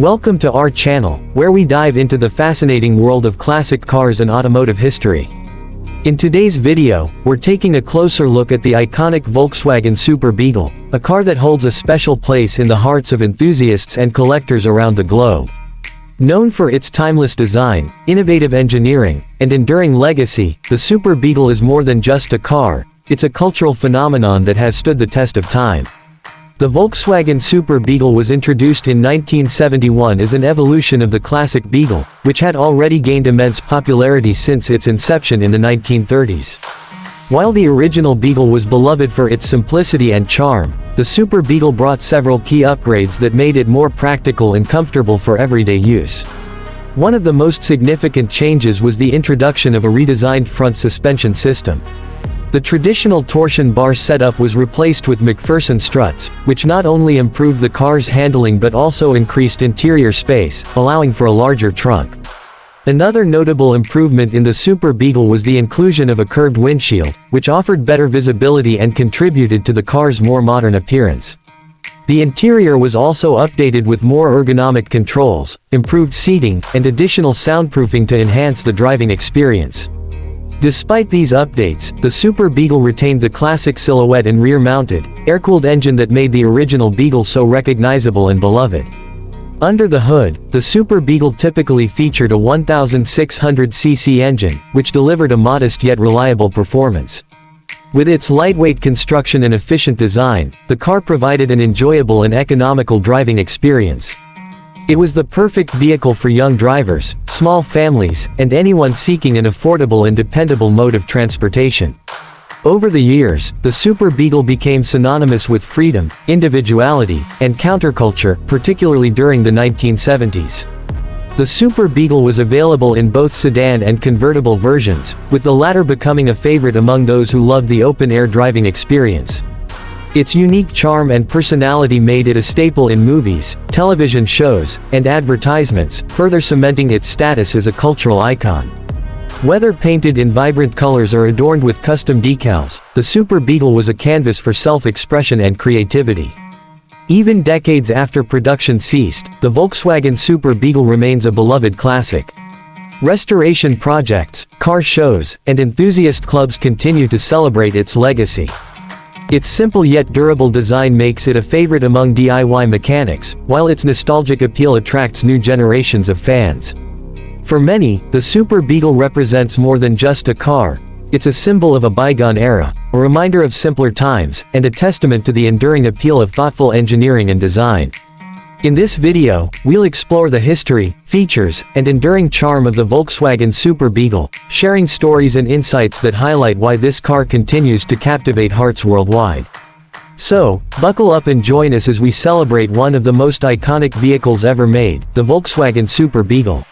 Welcome to our channel, where we dive into the fascinating world of classic cars and automotive history. In today's video, we're taking a closer look at the iconic Volkswagen Super Beetle, a car that holds a special place in the hearts of enthusiasts and collectors around the globe. Known for its timeless design, innovative engineering, and enduring legacy, the Super Beetle is more than just a car, it's a cultural phenomenon that has stood the test of time. The Volkswagen Super Beetle was introduced in 1971 as an evolution of the classic Beetle, which had already gained immense popularity since its inception in the 1930s. While the original Beetle was beloved for its simplicity and charm, the Super Beetle brought several key upgrades that made it more practical and comfortable for everyday use. One of the most significant changes was the introduction of a redesigned front suspension system. The traditional torsion bar setup was replaced with McPherson struts, which not only improved the car's handling but also increased interior space, allowing for a larger trunk. Another notable improvement in the Super Beetle was the inclusion of a curved windshield, which offered better visibility and contributed to the car's more modern appearance. The interior was also updated with more ergonomic controls, improved seating, and additional soundproofing to enhance the driving experience. Despite these updates, the Super Beetle retained the classic silhouette and rear-mounted, air-cooled engine that made the original Beetle so recognizable and beloved. Under the hood, the Super Beetle typically featured a 1,600cc engine, which delivered a modest yet reliable performance. With its lightweight construction and efficient design, the car provided an enjoyable and economical driving experience. It was the perfect vehicle for young drivers, small families, and anyone seeking an affordable and dependable mode of transportation. Over the years, the Super Beetle became synonymous with freedom, individuality, and counterculture, particularly during the 1970s. The Super Beetle was available in both sedan and convertible versions, with the latter becoming a favorite among those who loved the open-air driving experience. Its unique charm and personality made it a staple in movies, television shows, and advertisements, further cementing its status as a cultural icon. Whether painted in vibrant colors or adorned with custom decals, the Super Beetle was a canvas for self-expression and creativity. Even decades after production ceased, the Volkswagen Super Beetle remains a beloved classic. Restoration projects, car shows, and enthusiast clubs continue to celebrate its legacy. Its simple yet durable design makes it a favorite among DIY mechanics, while its nostalgic appeal attracts new generations of fans. For many, the Super Beetle represents more than just a car, it's a symbol of a bygone era, a reminder of simpler times, and a testament to the enduring appeal of thoughtful engineering and design. In this video, we'll explore the history, features, and enduring charm of the Volkswagen Super Beetle, sharing stories and insights that highlight why this car continues to captivate hearts worldwide. So, buckle up and join us as we celebrate one of the most iconic vehicles ever made, the Volkswagen Super Beetle.